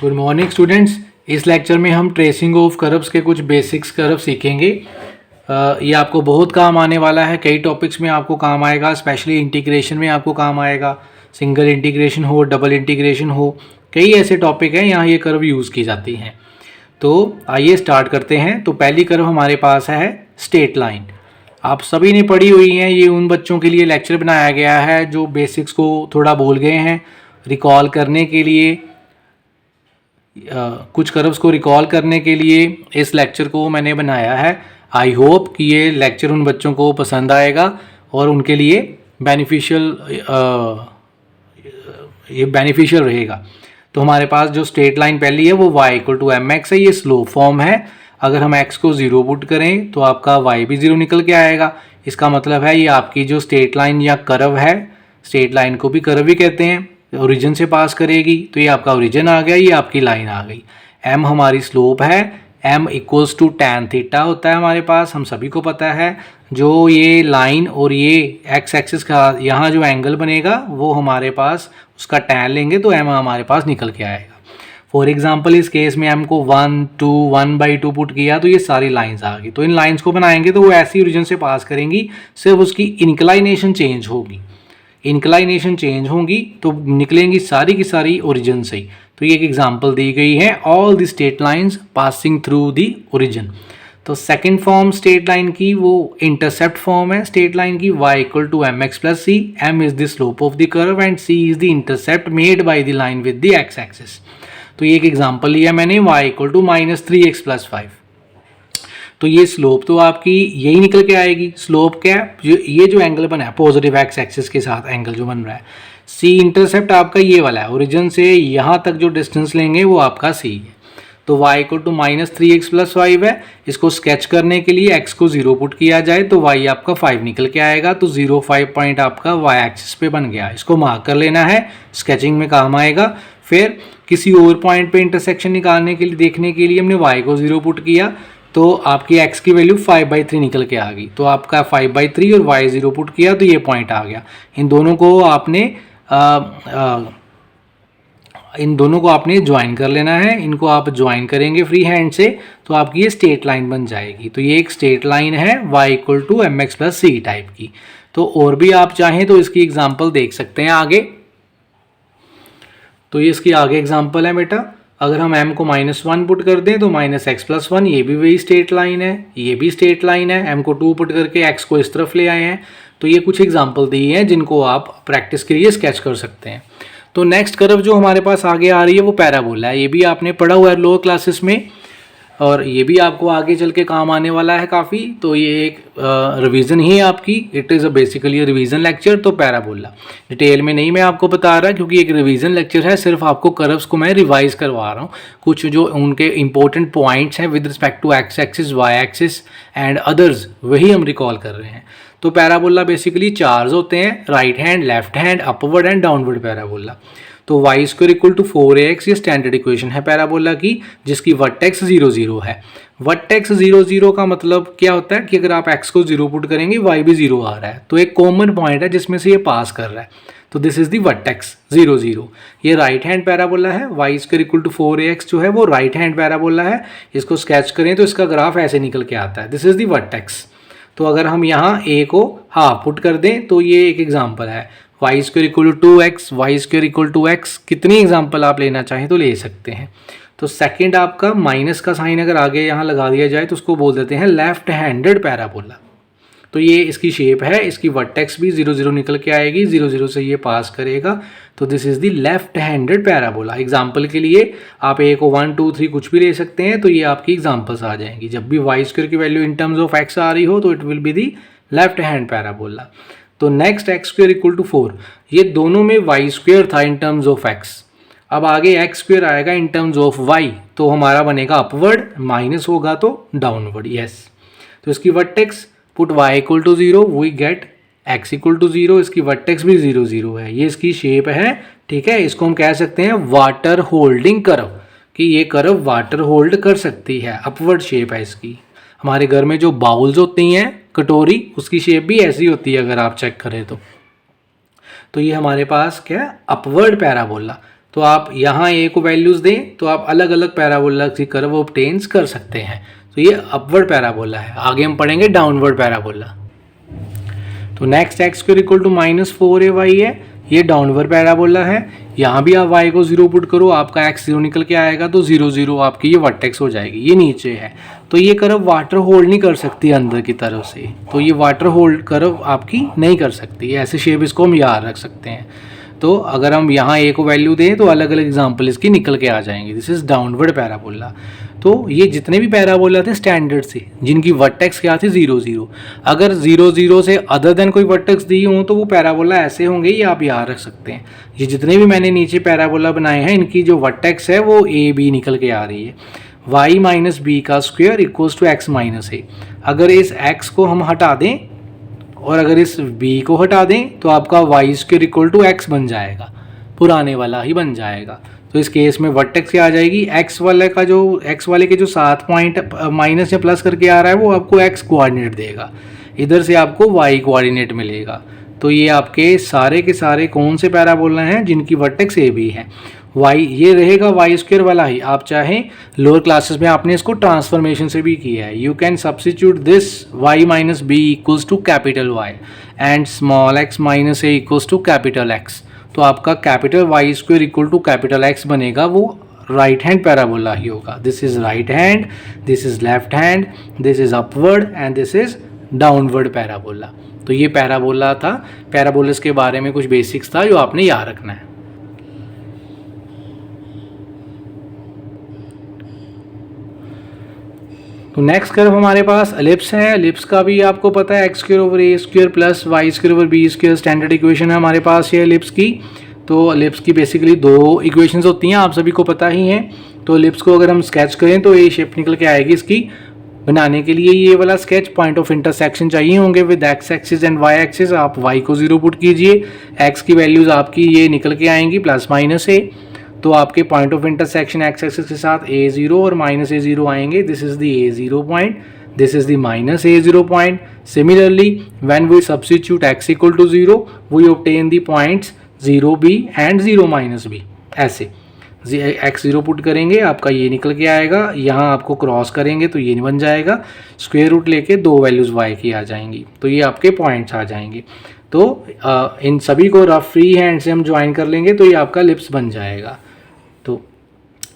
Good morning students. इस lecture में हम ट्रेसिंग ऑफ कर्व्स के कुछ बेसिक्स कर्व सीखेंगे। ये आपको बहुत काम आने वाला है। कई टॉपिक्स में आपको काम आएगा, स्पेशली इंटीग्रेशन में आपको काम आएगा। सिंगल इंटीग्रेशन हो, डबल इंटीग्रेशन हो, कई ऐसे टॉपिक हैं यहाँ ये कर्व यूज़ की जाती हैं। तो आइए स्टार्ट करते हैं। तो पहली कर्व हमारे पास है स्ट्रेट लाइन। आप सभी ने पढ़ी हुई हैं, ये उन बच्चों के लिए लेक्चर बनाया गया है जो बेसिक्स को थोड़ा भूल गए हैं। रिकॉल करने के लिए कुछ कर्व्स को रिकॉल करने के लिए इस लेक्चर को मैंने बनाया है। आई होप कि ये लेक्चर उन बच्चों को पसंद आएगा और उनके लिए बेनिफिशियल रहेगा। तो हमारे पास जो स्ट्रेट लाइन पहली है वो y equal to M X है। ये स्लोप फॉर्म है। अगर हम x को 0 पुट करें तो आपका y भी 0 निकल के आएगा। इसका मतलब है ये आपकी जो स्ट्रेट लाइन या कर्व है, स्ट्रेट लाइन को भी कर्व ही कहते हैं, ओरिजिन से पास करेगी। तो ये आपका ओरिजिन आ गया, ये आपकी लाइन आ गई। m हमारी स्लोप है। m equals to tan theta होता है हमारे पास, हम सभी को पता है। जो ये लाइन और ये x एक्सिस का यहाँ जो एंगल बनेगा वो हमारे पास उसका tan लेंगे तो m हमारे पास निकल के आएगा। फॉर एग्जाम्पल इस केस में m को 1, 2, 1/2 पुट किया तो ये सारी लाइंस आ गई। तो इन लाइंस को बनाएंगे तो वो ऐसी ओरिजिन से पास करेंगी, सिर्फ उसकी इंक्लाइनेशन चेंज होगी। इंक्लाइनेशन चेंज होगी तो निकलेंगी सारी की सारी ओरिजिन से ही। तो ये एक एग्जांपल दी गई है, all the straight lines passing through the origin. तो सेकंड फॉर्म स्ट्रेट लाइन की वो इंटरसेप्ट फॉर्म है स्ट्रेट लाइन की, y equal to M X plus C. M is the slope of the curve and c is the intercept made by the line with the x axis. तो ये एक example लिया मैंने, y equal to -3x plus 5। तो ये slope तो आपकी यही निकल के आएगी। स्लोप क्या है? ये जो एंगल बना है पॉजिटिव एक्स एक्सिस के साथ एंगल जो बन रहा है, सी इंटरसेप्ट आपका ये वाला है, ओरिजिन से यहाँ तक जो डिस्टेंस लेंगे वो आपका सी है। तो y equal to -3x plus 5 है। इसको स्केच करने के लिए x को 0 पुट किया जाए तो y आपका 5 निकल के आएगा। तो 0, 5 पॉइंट आपका y एक्सिस पे बन गया। इसको मार्क कर लेना है, स्केचिंग में काम आएगा। फिर किसी और पॉइंट पे इंटरसेक्शन निकालने के लिए, देखने के लिए हमने y को 0 पुट किया तो आपकी x की वैल्यू 5/3 निकल के आ गई। तो आपका 5/3 और y 0 पुट किया तो ये पॉइंट आ गया। इन दोनों को आपने ज्वाइन कर लेना है। इनको आप ज्वाइन करेंगे फ्री हैंड से तो आपकी ये स्ट्रेट लाइन बन जाएगी। तो ये एक स्ट्रेट लाइन है y equal to M X plus C type की। तो और भी आप चाहें तो इसकी एग्जाम्पल देख सकते हैं आगे। तो ये इसकी आगे एग्जाम्पल है बेटा। अगर हम m को -1 पुट कर दें तो -x प्लस 1, ये भी वही स्ट्रेट लाइन है, ये भी स्ट्रेट लाइन है। m को 2 पुट करके x को इस तरफ ले आए हैं। तो ये कुछ एग्जांपल दिए हैं जिनको आप प्रैक्टिस के लिए स्केच कर सकते हैं। तो नेक्स्ट कर्व जो हमारे पास आगे आ रही है वो पैराबोला है। ये भी आपने पढ़ा हुआ है लोअर क्लासेस में और ये भी आपको आगे चल के काम आने वाला है काफ़ी। तो ये एक रिवीजन ही है आपकी, it is a basically revision lecture. तो पैराबोला डिटेल में नहीं मैं आपको बता रहा क्योंकि एक रिवीजन लेक्चर है, सिर्फ आपको कर्व्स को मैं रिवाइज करवा रहा हूँ। कुछ जो उनके इंपॉर्टेंट पॉइंट्स हैं with respect to X axis, Y axis and others, वही हम रिकॉल कर रहे हैं। तो पैराबोला बेसिकली चार्ज होते हैं, right hand, left hand, upward and downward parabola. तो y square equal to 4ax ये स्टैंडर्ड इक्वेशन है पैराबोला की, जिसकी वर्टेक्स 0, 0 है। वर्टेक्स 0, 0 का मतलब क्या होता है कि अगर आप x को 0 पुट करेंगे y भी 0 आ रहा है। तो एक कॉमन पॉइंट है जिसमें से ये पास कर रहा है। तो दिस इज द वर्टेक्स 0, 0। ये राइट हैंड पैराबोला है। y square equal to 4ax जो है वो राइट हैंड पैराबोला है। इसको स्केच करें तो इसका ग्राफ ऐसे निकल के आता है, दिस इज द वर्टेक्स। तो अगर हम यहाँ a को हाफ पुट कर दें तो ये एक एग्जाम्पल है, y square equal to 2x, y square equal to x। कितनी एग्जाम्पल आप लेना चाहें तो ले सकते हैं। तो सेकंड आपका माइनस का साइन अगर आगे यहाँ लगा दिया जाए तो उसको बोल देते हैं लेफ्ट हैंडेड पैराबोला। तो ये इसकी शेप है, इसकी वर्टेक्स भी 0, 0 निकल के आएगी, 0, 0 से ये पास करेगा। तो this is the left handed parabola. Example के लिए आप a को 1, 2, 3 कुछ भी ले सकते हैं। तो ये आपकी एग्जाम्पल्स आ जाएंगी। जब भी y स्क्वायर की value in terms of x आ रही हो तो it will be the left hand parabola. तो next x square equal to 4, ये दोनों में y स्क्वायर था इन टर्म्स ऑफ x। अब आगे x स्क्वायर आएगा इन टर्म्स ऑफ y, तो हमारा बनेगा अपवर्ड, माइनस होगा तो डाउनवर्ड। यस, तो इसकी vertex put y equal to 0, we get x equal to 0। इसकी वर्टेक्स भी 0, 0 है। ये इसकी शेप है, ठीक है। इसको हम कह सकते हैं वाटर होल्डिंग कर्व, कि ये कर्व वाटर होल्ड कर सकती है। अपवर्ड शेप है इसकी। हमारे घर में जो बाउल्स होती हैं, कटोरी, उसकी शेप भी ऐसी होती है अगर आप चेक करें तो। ये हमारे पास क्या है, अपवर्ड पैराबोला। तो आप यहाँ ए को वैल्यूज़ दें तो आप अलग अलग पैराबोला की कर्व ऑब्टेन्स कर सकते हैं। तो ये अपवर्ड पैराबोला है। आगे हम पढ़ेंगे डाउनवर्ड पैराबोला। तो next X square equal to -4ay है, ये डाउनवर्ड पैराबोला है। यहाँ भी आप y को 0 पुट करो, आपका x 0 निकल के आएगा, तो 0 0 आपकी ये वर्टेक्स हो जाएगी। ये नीचे है तो ये कर्व वाटर होल्ड नहीं कर सकती अंदर की तरफ से, तो ये वाटर होल्ड कर्व आपकी नहीं कर सकती। ऐसे शेप इसको हम याद रख सकते हैं। तो अगर हम यहाँ a को वैल्यू दें तो अलग अलग एग्जाम्पल इसकी निकल के आ जाएंगे। This is downward parabola. तो ये जितने भी पैराबोला थे स्टैंडर्ड से, जिनकी वर्टेक्स क्या थी 0 0, अगर 0 0 से अदर देन कोई वर्टेक्स दी हो तो वो पैराबोला ऐसे होंगे, ये आप याद रख सकते हैं। ये जितने भी मैंने नीचे पैराबोला बनाए हैं इनकी जो वर्टेक्स है वो a b निकल के आ रही है। y माइनस बी का square equals to x minus a. अगर इस x को हम हटा दें और अगर इस b को हटा दें तो आपका y square equal to x बन जाएगा, पुराने वाला ही बन जाएगा। तो इस केस में वर्टेक्स क्या आ जाएगी, x वाले के जो 7 पॉइंट माइनस या प्लस करके आ रहा है वो आपको x कोऑर्डिनेट देगा, इधर से आपको y कोऑर्डिनेट मिलेगा। तो ये आपके सारे के सारे कौन से पैराबोला हैं जिनकी वर्टेक्स ए बी है। y ये रहेगा वाई स्क्वायर वाला ही। आप चाहें लोअर क्लासेस में आपने इसको ट्रांसफॉर्मेशन से भी किया है। You can substitute this y minus B equals to capital y and small x minus A equals to capital x। तो आपका capital Y square equal to capital X बनेगा, वो राइट हैंड पैराबोला ही होगा। This is right hand, this is left hand, this is upward and this is downward parabola. तो ये parabola था। पैराबोलस के बारे में कुछ बेसिक्स था जो आपने याद रखना है। तो नेक्स्ट कर्व हमारे पास एलिप्स है। एलिप्स का भी आपको पता है x square over a square plus y square over b square standard equation है हमारे पास ये एलिप्स की। तो एलिप्स की बेसिकली 2 इक्वेशंस होती हैं, आप सभी को पता ही हैं। तो एलिप्स को अगर हम स्केच करें तो ये शेप निकल के आएगी इसकी। बनाने के लिए ये वाला स्केच पॉइंट ऑफ इंटरसेक्शन चाहिए होंगे with x axis and y axis. आप y को 0 पुट कीजिए, x की वैल्यूज आपकी ये निकल के आएंगी प्लस माइनस a। तो आपके point of intersection X axis के साथ a0 और माइनस a0 आएंगे। This is the a0 point, this is the minus a0 point. Similarly when we substitute x equal to 0 we obtain the points 0b and 0 minus b। ऐसे x0 put करेंगे आपका ये निकल के आएगा, यहाँ आपको क्रॉस करेंगे तो ये बन जाएगा। स्क्वायर रूट लेके 2 वैल्यूज y की आ जाएंगी, तो ये आपके पॉइंट्स आ जाएंगे। तो इन सभी को रफ फ्री हैंड से हम ज्वाइन कर लेंगे तो ये आपका एलिप्स बन जाएगा। तो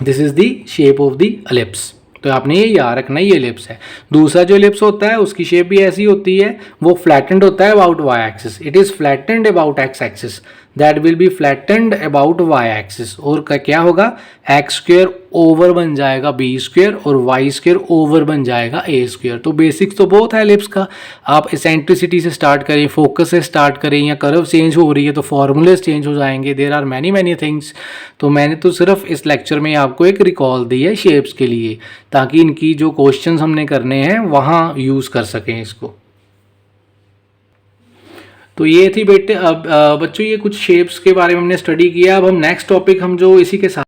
this is the shape of the ellipse. तो आपने ये याद रखना ये एलिप्स है। दूसरा जो एलिप्स होता है उसकी शेप भी ऐसी होती है, वो फ्लैटेंड होता है about Y axis. It is flattened about X axis, that will be flattened about Y axis. और क्या होगा, एक्स स्क्वायर ओवर बन जाएगा बी स्क्वायर और वाई स्क्वायर ओवर बन जाएगा ए स्क्वायर। तो बेसिक्स तो बहुत है एलिप्स का। आप एसेंट्रिसिटी से स्टार्ट करें, फोकस से स्टार्ट करें, या कर्व चेंज हो रही है तो फॉर्मूलेस चेंज हो जाएंगे। There are many things. तो मैंने तो सिर्फ इस लेक्चर में आपको एक रिकॉल दी है शेप्स के लिए, ताकि इनकी जो क्वेश्चंस हमने करने हैं वहाँ यूज़ कर सकें इसको। तो ये थी बेटे अब बच्चों ये कुछ शेप्स के बारे में हमने स्टडी किया। अब हम नेक्स्ट टॉपिक हम जो इसी के साथ